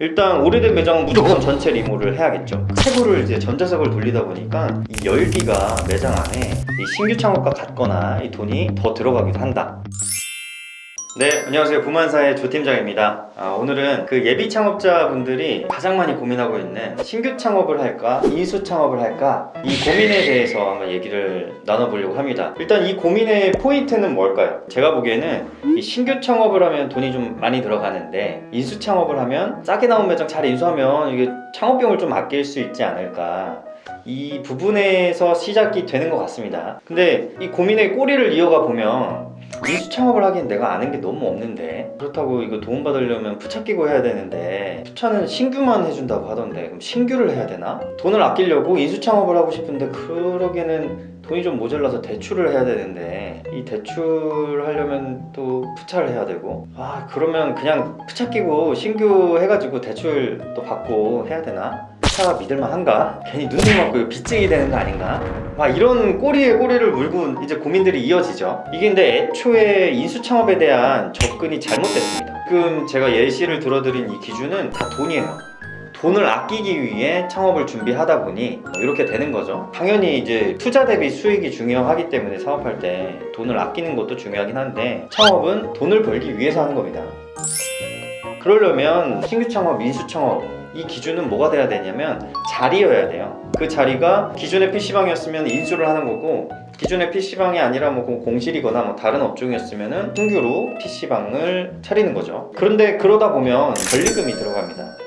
일단 오래된 매장은 무조건 전체 리모를 해야겠죠. 채굴을 이제 전자석을 돌리다 보니까 이 열기가 매장 안에 이 신규 창업과 같거나 이 돈이 더 들어가기도 한다. 네, 안녕하세요. 부만사의 조팀장입니다. 오늘은 그 예비 창업자분들이 가장 많이 고민하고 있는 신규 창업을 할까, 인수 창업을 할까, 이 고민에 대해서 한번 얘기를 나눠보려고 합니다. 일단 이 고민의 포인트는 뭘까요? 제가 보기에는 이 신규 창업을 하면 돈이 좀 많이 들어가는데 인수 창업을 하면 싸게 나온 매장 잘 인수하면 이게 창업비용을 좀 아낄 수 있지 않을까, 이 부분에서 시작이 되는 것 같습니다. 근데 이 고민의 꼬리를 이어가 보면 인수 창업을 하기엔 내가 아는 게 너무 없는데, 그렇다고 이거 도움받으려면 푸차 끼고 해야 되는데 푸차는 신규만 해준다고 하던데 그럼 신규를 해야 되나? 돈을 아끼려고 인수 창업을 하고 싶은데 그러기에는 돈이 좀 모자라서 대출을 해야 되는데 이 대출 하려면 또 푸차를 해야 되고, 그러면 그냥 푸차 끼고 신규 해가지고 대출 또 받고 해야 되나? 푸차가 믿을만한가? 괜히 눈치 맞고 빚쟁이 되는 거 아닌가? 이런 꼬리에 꼬리를 물고 이제 고민들이 이어지죠. 이게 근데 애초에 인수 창업에 대한 접근이 잘못됐습니다. 지금 제가 예시를 들어드린 이 기준은 다 돈이에요. 돈을 아끼기 위해 창업을 준비하다 보니 이렇게 되는 거죠. 당연히 이제 투자 대비 수익이 중요하기 때문에 사업할 때 돈을 아끼는 것도 중요하긴 한데, 창업은 돈을 벌기 위해서 하는 겁니다. 그러려면 신규 창업, 인수 창업, 이 기준은 뭐가 돼야 되냐면 자리여야 돼요. 그 자리가 기존의 PC방이었으면 인수를 하는 거고, 기존의 PC방이 아니라 뭐 공실이거나 뭐 다른 업종이었으면 신규로 PC방을 차리는 거죠. 그런데 그러다 보면 권리금이 들어갑니다.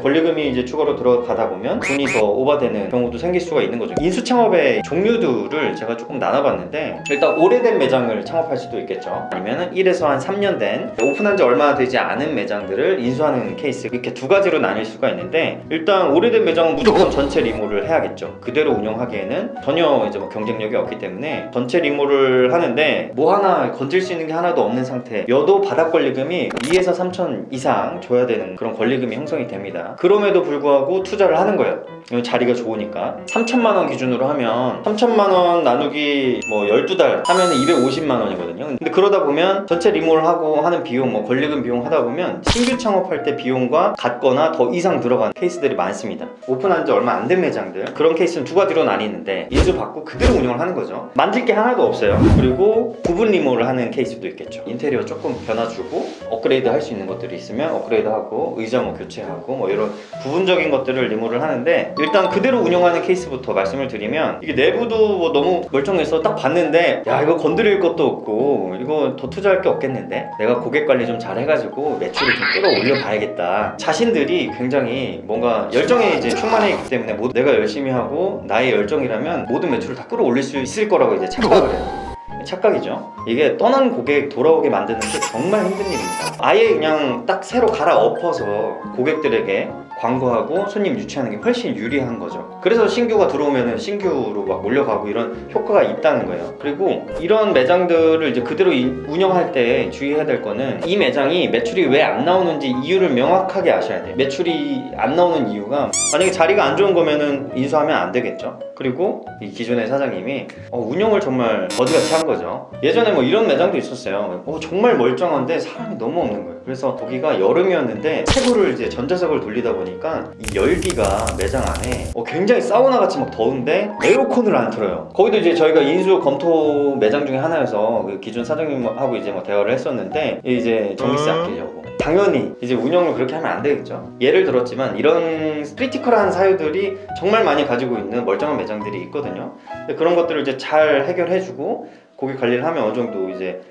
권리금이 이제 추가로 들어가다 보면 돈이 더 오버되는 경우도 생길 수가 있는 거죠. 인수 창업의 종류들을 제가 조금 나눠봤는데, 일단 오래된 매장을 창업할 수도 있겠죠. 아니면 1에서 한 3년 된 오픈한 지 얼마 되지 않은 매장들을 인수하는 케이스, 이렇게 두 가지로 나뉠 수가 있는데, 일단 오래된 매장은 무조건 전체 리모를 해야겠죠. 그대로 운영하기에는 전혀 이제 뭐 경쟁력이 없기 때문에 전체 리모를 하는데 뭐 하나 건질 수 있는 게 하나도 없는 상태여도 바닥 권리금이 2에서 3천 이상 줘야 되는 그런 권리금이 형성이 됩니다. 그럼에도 불구하고 투자를 하는 거예요. 자리가 좋으니까. 3천만 원 기준으로 하면 3천만 원 나누기 뭐 12달 하면 250만 원이거든요. 근데 그러다 보면 전체 리모를 하고 하는 비용, 뭐 권리금 비용 하다 보면 신규 창업할 때 비용과 같거나 더 이상 들어가는 케이스들이 많습니다. 오픈한 지 얼마 안 된 매장들, 그런 케이스는 두 가지로 나뉘는데 인수 받고 그대로 운영을 하는 거죠. 만질 게 하나도 없어요. 그리고 부분 리모를 하는 케이스도 있겠죠. 인테리어 조금 변화 주고 업그레이드 할 수 있는 것들이 있으면 업그레이드 하고, 의자 뭐 교체하고 뭐 이런 부분적인 것들을 리모를 하는데, 일단 그대로 운영하는 케이스부터 말씀을 드리면, 이게 내부도 뭐 너무 멀쩡해서 딱 봤는데 야, 이거 건드릴 것도 없고 이거 더 투자할 게 없겠는데, 내가 고객 관리 좀 잘 해가지고 매출을 좀 끌어올려 봐야겠다, 자신들이 굉장히 뭔가 열정에 이제 충만해 있기 때문에 내가 열심히 하고 나의 열정이라면 모든 매출을 다 끌어올릴 수 있을 거라고 이제 착각을 해요. 착각이죠. 이게 떠난 고객 돌아오게 만드는 게 정말 힘든 일입니다. 아예 그냥 딱 새로 갈아엎어서 고객들에게 광고하고 손님 유치하는 게 훨씬 유리한 거죠. 그래서 신규가 들어오면 신규로 막 몰려가고 이런 효과가 있다는 거예요. 그리고 이런 매장들을 이제 그대로 운영할 때 주의해야 될 거는, 이 매장이 매출이 왜 안 나오는지 이유를 명확하게 아셔야 돼요. 매출이 안 나오는 이유가, 만약에 자리가 안 좋은 거면은 인수하면 안 되겠죠. 그리고 이 기존의 사장님이 운영을 정말 거지같이 한 거죠. 예전에 뭐 이런 매장도 있었어요. 정말 멀쩡한데 사람이 너무 없는 거예요. 그래서 거기가 여름이었는데 채굴을 이제 전자석을 돌리다 보니까 이 열기가 매장 안에 굉장히 사우나같이 막 더운데 에어컨을 안 틀어요. 거기도 이제 저희가 인수 검토 매장 중에 하나여서 그 기존 사장님하고 이제 뭐 대화를 했었는데, 이제 전기세 아끼려고 당연히 이제 운영을 그렇게 하면 안 되겠죠. 예를 들었지만 이런 크리티컬한 사유들이 정말 많이 가지고 있는 멀쩡한 매장들이 있거든요. 그런 것들을 이제 잘 해결해주고 고객 관리를 하면 어느 정도 이제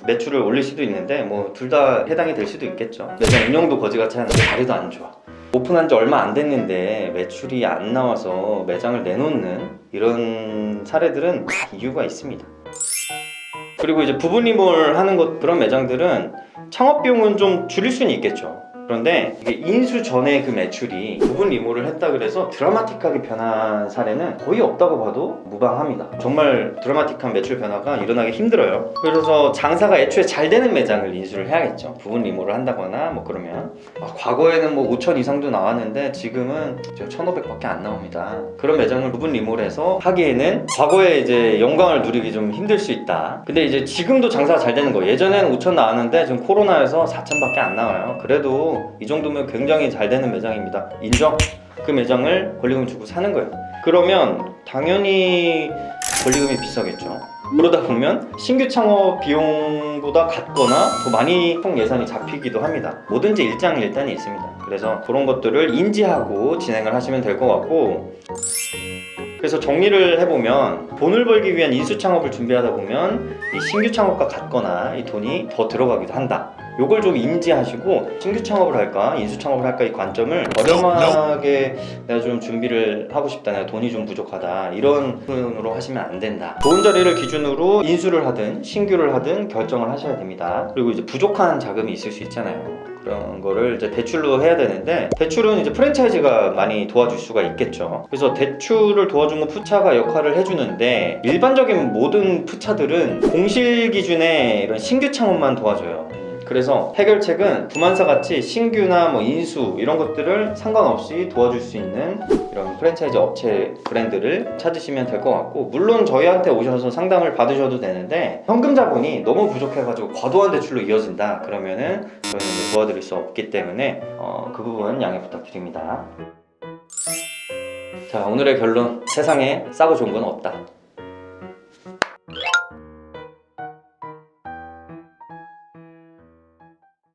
매출을 올릴 수도 있는데, 뭐 둘 다 해당이 될 수도 있겠죠. 매장 운영도 거지같이 하는데 자리도 안 좋아. 오픈한 지 얼마 안 됐는데 매출이 안 나와서 매장을 내놓는 이런 사례들은 다 이유가 있습니다. 그리고 이제 부분 리몰 하는 그런 매장들은 창업 비용은 좀 줄일 수는 있겠죠. 그런데 이게 인수 전에 그 매출이 부분 리모를 했다 그래서 드라마틱하게 변한 사례는 거의 없다고 봐도 무방합니다. 정말 드라마틱한 매출 변화가 일어나기 힘들어요. 그래서 장사가 애초에 잘 되는 매장을 인수를 해야겠죠. 부분 리모를 한다거나 뭐 그러면 과거에는 뭐 5천 이상도 나왔는데 지금은 1,500밖에 안 나옵니다. 그런 매장을 부분 리모를 해서 하기에는 과거에 이제 영광을 누리기 좀 힘들 수 있다. 근데 이제 지금도 장사가 잘 되는 거예요. 예전에는 5천 나왔는데 지금 코로나여서 4천밖에 안 나와요. 그래도 이 정도면 굉장히 잘 되는 매장입니다. 인정? 그 매장을 권리금 주고 사는 거예요. 그러면 당연히 권리금이 비싸겠죠. 그러다 보면 신규 창업 비용보다 같거나 더 많이 총 예산이 잡히기도 합니다. 뭐든지 일장일단이 있습니다. 그래서 그런 것들을 인지하고 진행을 하시면 될 것 같고, 그래서 정리를 해보면 돈을 벌기 위한 인수 창업을 준비하다 보면 이 신규 창업과 같거나 이 돈이 더 들어가기도 한다. 요걸 좀 인지하시고 신규 창업을 할까 인수 창업을 할까 이 관점을 저렴하게 내가 좀 준비를 하고 싶다, 내가 돈이 좀 부족하다, 이런 표현으로 하시면 안 된다. 좋은 자리를 기준으로 인수를 하든 신규를 하든 결정을 하셔야 됩니다. 그리고 이제 부족한 자금이 있을 수 있잖아요. 그런 거를 이제 대출로 해야 되는데, 대출은 이제 프랜차이즈가 많이 도와줄 수가 있겠죠. 그래서 대출을 도와주는 푸차가 역할을 해주는데, 일반적인 모든 푸차들은 공실 기준의 이런 신규 창업만 도와줘요. 그래서 해결책은 구만사 같이 신규나 뭐 인수 이런 것들을 상관없이 도와줄 수 있는 이런 프랜차이즈 업체 브랜드를 찾으시면 될 것 같고, 물론 저희한테 오셔서 상담을 받으셔도 되는데 현금 자본이 너무 부족해가지고 과도한 대출로 이어진다 그러면은 저희는 도와드릴 수 없기 때문에 그 부분 양해 부탁드립니다. 자, 오늘의 결론: 세상에 싸고 좋은 건 없다.